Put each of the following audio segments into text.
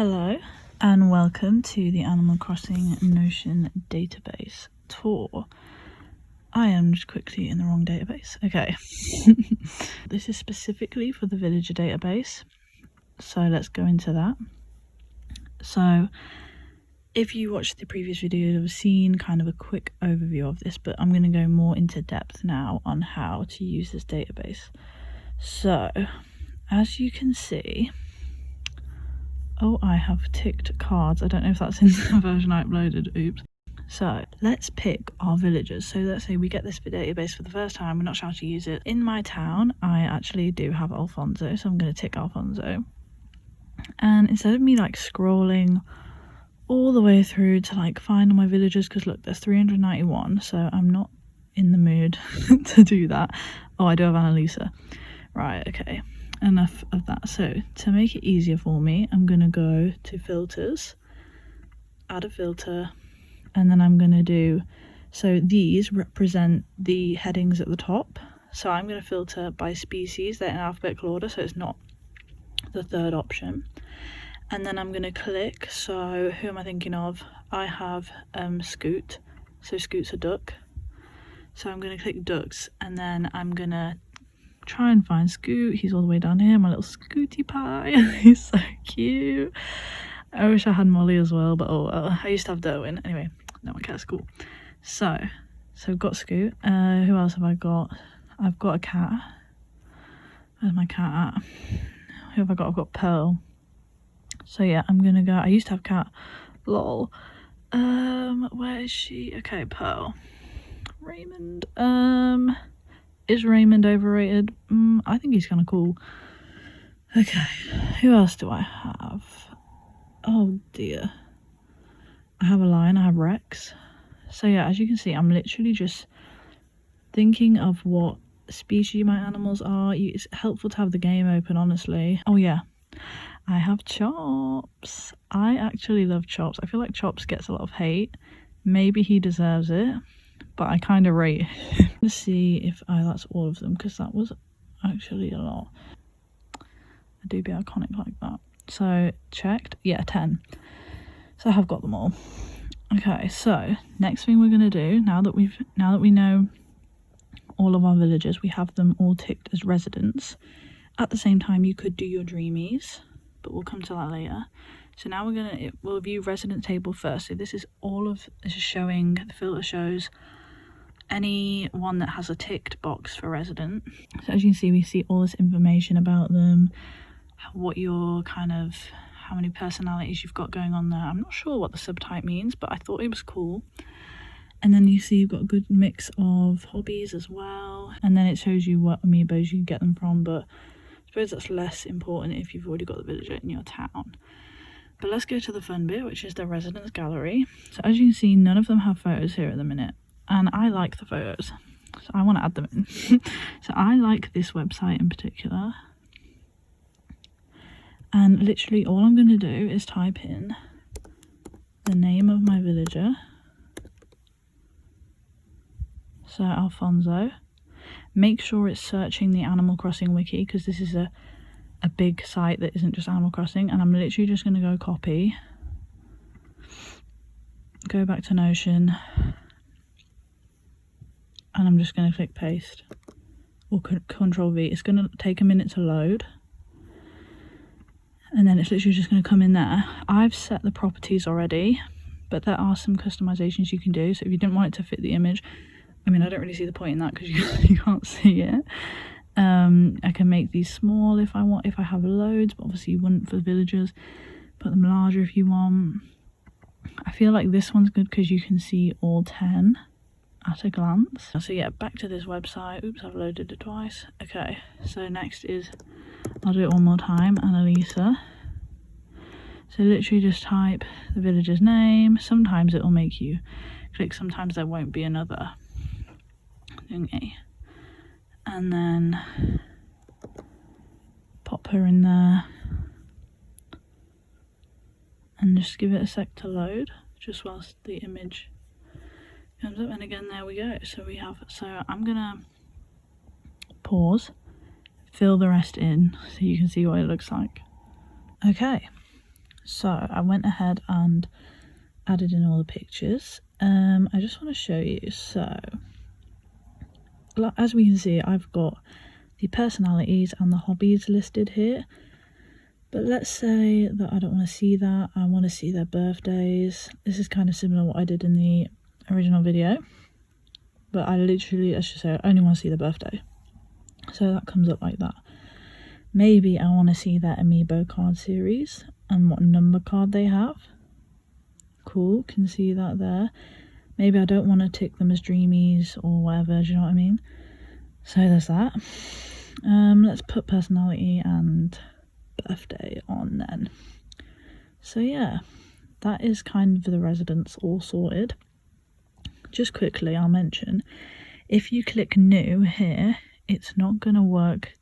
Hello and welcome to the Animal Crossing Notion database tour. I am just quickly in the wrong database. Okay. This is specifically for the villager database, so let's go into that. So if you watched the previous video, you'll have seen kind of a quick overview of this, but I'm going to go more into depth now on how to use this database. So as you can see, I have ticked cards. I don't know if that's in the version I uploaded. Oops. So let's pick our villagers. So let's say we get this database for the first time. We're not sure how to use it. In my town, I actually do have Alfonso, so I'm going to tick Alfonso. And instead of me like scrolling all the way through to like find all my villagers, because look, there's 391, so I'm not in the mood to do that. Oh, I do have Annalisa. Right, okay. Enough of that. So to make it easier for me, I'm going to go to filters, add a filter, and then I'm going to do, so these represent the headings at the top, so I'm going to filter by species. They're in alphabetical order, so it's not the third option. And then I'm going to click, so who am I thinking of? I have Scoot, so Scoot's a duck, so I'm going to click ducks, and then I'm going to try and find Scoot. He's all the way down here, my little Scooty pie. He's so cute. I wish I had Molly as well, but oh well. I used to have Derwin. Anyway, no, my cat's cool. So I've got Scoot. Who else have I got? I've got a cat. Where's my cat at? Who have I got? I've got Pearl. So yeah, I'm gonna go. I used to have cat. Lol. Where is she? Okay, Pearl. Raymond. Is Raymond overrated? I think he's kind of cool. Okay, who else do I have? Oh dear. I have a lion, I have Rex. So yeah, as you can see, I'm literally just thinking of what species my animals are. It's helpful to have the game open, honestly. Oh yeah, I have Chops. I actually love Chops. I feel like Chops gets a lot of hate. Maybe he deserves it, but I kind of rate him. Let's see if that's all of them, because that was actually a lot. I do be iconic like that. So checked, yeah, 10. So I have got them all. Okay, so next thing we're gonna do, now that we know all of our villagers, we have them all ticked as residents. At the same time, you could do your dreamies, but we'll come to that later. So now we'll view resident table first. So this is showing, the filter shows any one that has a ticked box for resident. So as you can see, we see all this information about them, how many personalities you've got going on there. I'm not sure what the subtype means, but I thought it was cool. And then you see you've got a good mix of hobbies as well, and then it shows you what amiibos you get them from, but I suppose that's less important if you've already got the villager in your town. But let's go to the fun bit, which is the residence gallery. So as you can see, none of them have photos here at the minute, and I like the photos, so I want to add them in. So I like this website in particular, and literally all I'm going to do is type in the name of my villager, so Alfonso. Make sure it's searching the Animal Crossing wiki, because this is a big site that isn't just Animal Crossing. And I'm literally just going to go copy, go back to Notion, and I'm just going to click paste or Control V. It's going to take a minute to load, and then it's literally just going to come in there. I've set the properties already, but there are some customizations you can do. So if you didn't want it to fit the image, I mean, I don't really see the point in that because you can't see it. I can make these small if I want, if I have loads, but obviously you wouldn't for the villagers. Put them larger if you want. I feel like this one's good because you can see all 10 at a glance. So yeah, back to this website. Oops, I've loaded it twice. Okay, so next is, I'll do it one more time, Annalisa. So literally just type the villager's name. Sometimes it will make you click, sometimes there won't be another thingy. And then pop her in there and just give it a sec to load, just whilst the image comes up. And again, there we go. So I'm gonna pause, fill the rest in so you can see what it looks like. Okay, So I went ahead and added in all the pictures. I just want to show you. So as we can see, I've got the personalities and the hobbies listed here. But let's say that I don't want to see that. I want to see their birthdays. This is kind of similar to what I did in the original video. But I literally, let's just say, I only want to see the birthday. So that comes up like that. Maybe I want to see their amiibo card series and what number card they have. Cool, can see that there. Maybe I don't want to tick them as dreamies or whatever, do you know what I mean? So there's that. Let's put personality and birthday on then. So yeah, that is kind of the residents all sorted. Just quickly, I'll mention, if you click new here, it's not going to work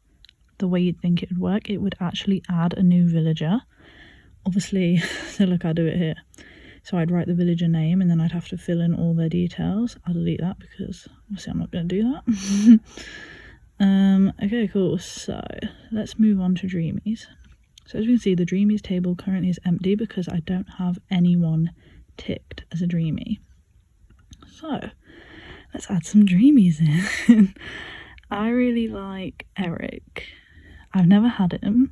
the way you'd think it would work. It would actually add a new villager. Obviously, so look, I do it here. So I'd write the villager name and then I'd have to fill in all their details. I'll delete that because obviously I'm not going to do that. Okay, cool. So let's move on to dreamies. So as you can see, the dreamies table currently is empty because I don't have anyone ticked as a dreamie. So let's add some dreamies in. I really like Eric. I've never had him,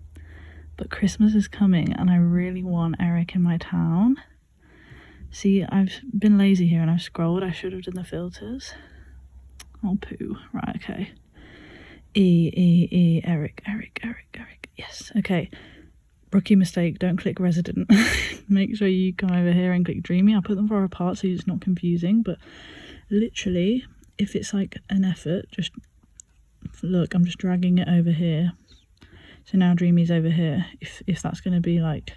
but Christmas is coming and I really want Eric in my town. See, I've been lazy here and I've scrolled. I should have done the filters. Oh, poo. Right, okay. Eric. Yes, okay. Rookie mistake, don't click resident. Make sure you come over here and click dreamy. I'll put them far apart so it's not confusing, but literally, if it's like an effort, just look, I'm just dragging it over here. So now dreamy's over here, if that's going to be like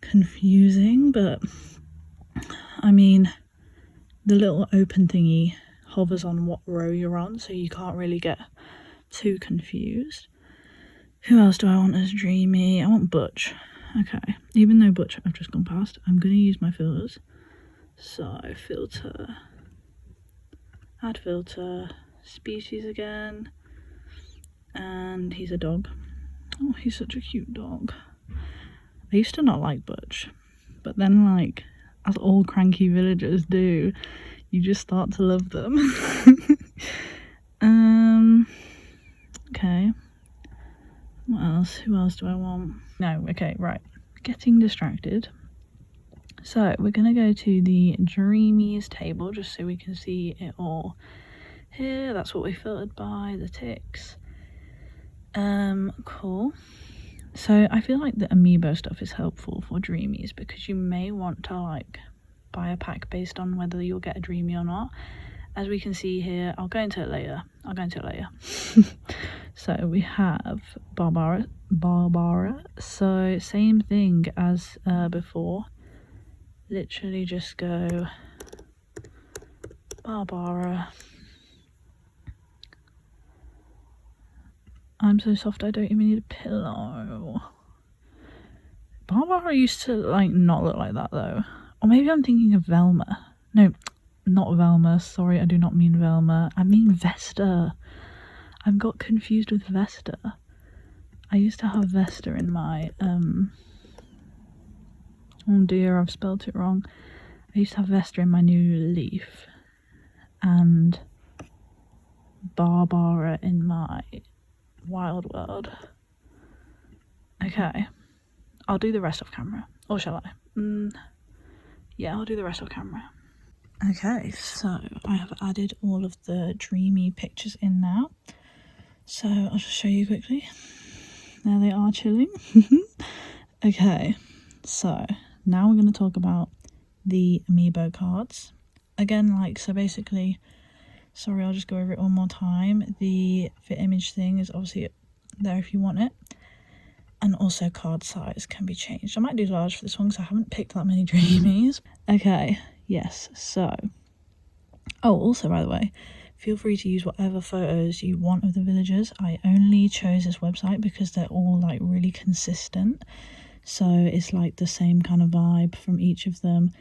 confusing, but I mean, the little open thingy hovers on what row you're on, so you can't really get too confused. Who else do I want as dreamy? I want Butch. Okay, even though Butch I've just gone past, I'm going to use my filters. So filter, add filter, species again, and he's a dog. Oh, he's such a cute dog. I used to not like Butch, but then, like, as all cranky villagers do, you just start to love them. Okay. What else? Who else do I want? No, okay, right. Getting distracted. So we're going to go to the dreamies table just so we can see it all here. That's what we filtered by, the ticks. Cool. So I feel like the amiibo stuff is helpful for dreamies because you may want to like buy a pack based on whether you'll get a dreamie or not. As we can see here, I'll go into it later. So we have Barbara. So same thing as before. Literally just go Barbara. I'm so soft I don't even need a pillow. Barbara used to like not look like that though. Or maybe I'm thinking of Velma. No, not Velma. Sorry, I do not mean Velma. I mean Vesta. I've got confused with Vesta. I used to have Vesta in my oh dear, I've spelled it wrong. I used to have Vesta in my new leaf and Barbara in my wild world. Okay, I'll do the rest off camera. Or shall I? Yeah, I'll do the rest off camera. Okay, so I have added all of the dreamy pictures in now. So I'll just show you quickly. There they are chilling. Okay, so now we're going to talk about the amiibo cards. Again, like, so basically, sorry, I'll just go over it one more time. The fit image thing is obviously there if you want it. And also card size can be changed. I might do large for this one because I haven't picked that many dreamies. Okay, yes, so. Oh, also, by the way, feel free to use whatever photos you want of the villagers. I only chose this website because they're all like really consistent. So it's like the same kind of vibe from each of them.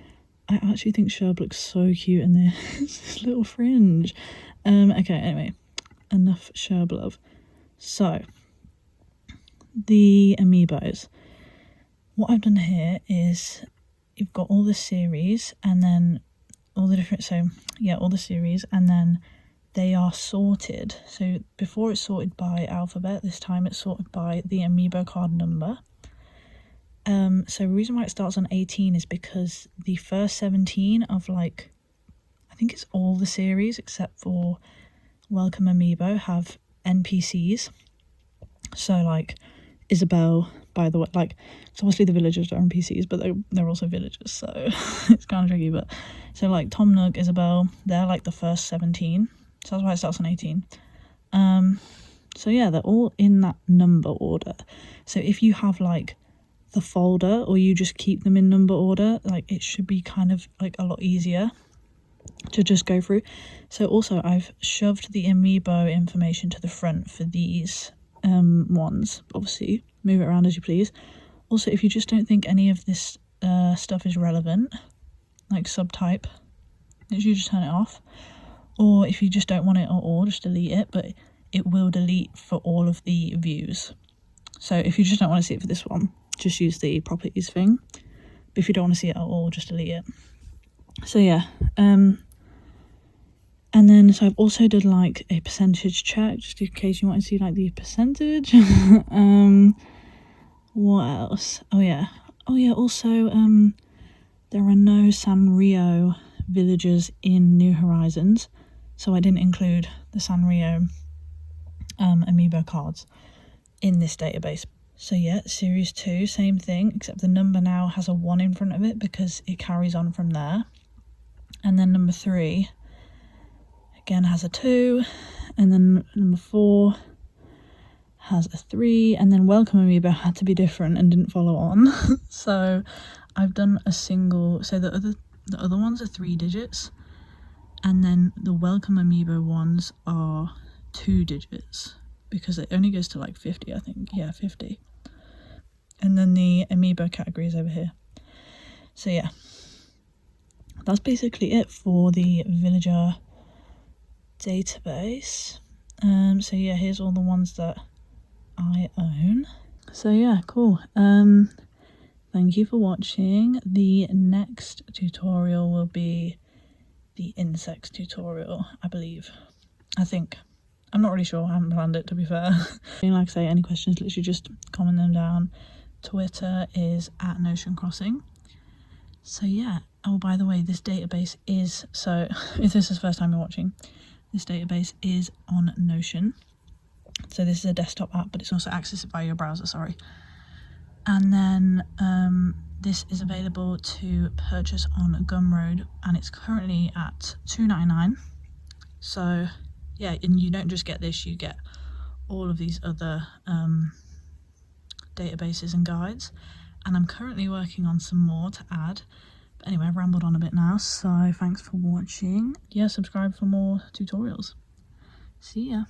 I actually think Sherb looks so cute in this little fringe. Okay, anyway, enough Sherb love. So, the amiibos. what I've done here is you've got all the series and then all the different, so yeah, all the series, and then they are sorted. So before it's sorted by alphabet, this time it's sorted by the amiibo card number. So the reason why it starts on 18 is because the first 17 of, like, I think it's all the series except for Welcome Amiibo have NPCs. So like Isabel, by the way, like, so obviously the villagers are NPCs, but they're also villagers, so it's kind of tricky. But so like Tom Nook, Isabel, they're like the first 17, so that's why it starts on 18. So yeah, they're all in that number order. So if you have like the folder, or you just keep them in number order, like, it should be kind of like a lot easier to just go through. So also I've shoved the amiibo information to the front for these ones. Obviously move it around as you please. Also, if you just don't think any of this stuff is relevant, like subtype, literally just turn it off. Or if you just don't want it at all, just delete it, but it will delete for all of the views. So if you just don't want to see it for this one, just use the properties thing. But if you don't want to see it at all, just delete it. So yeah, and then so I've also done like a percentage check, just in case you want to see like the percentage. What else? Oh yeah, also there are no Sanrio villagers in New Horizons, so I didn't include the Sanrio amiibo cards in this database. So yeah, series 2, same thing, except the number now has a 1 in front of it because it carries on from there. And then number 3 again has a 2, and then number 4 has a 3, and then Welcome Amiibo had to be different and didn't follow on. So I've done a single, so the other ones are 3 digits, and then the Welcome Amiibo ones are 2 digits because it only goes to like 50, I think. Yeah, 50. And then the amiibo category is over here. So yeah, that's basically it for the villager database. So yeah, here's all the ones that I own. So yeah, cool. Thank you for watching. The next tutorial will be the insects tutorial, I believe. I think. I'm not really sure. I haven't planned it, to be fair. Like I say, any questions, literally just comment them down. Twitter is @NotionCrossing. So yeah. Oh, by the way, this database is, so if this is the first time you're watching, this database is on Notion. So this is a desktop app, but it's also accessed via your browser, sorry. And then this is available to purchase on Gumroad, and it's currently at $2.99. So yeah, and you don't just get this, you get all of these other databases and guides, and I'm currently working on some more to add. But anyway, I've rambled on a bit now, so thanks for watching. Yeah, subscribe for more tutorials. See ya.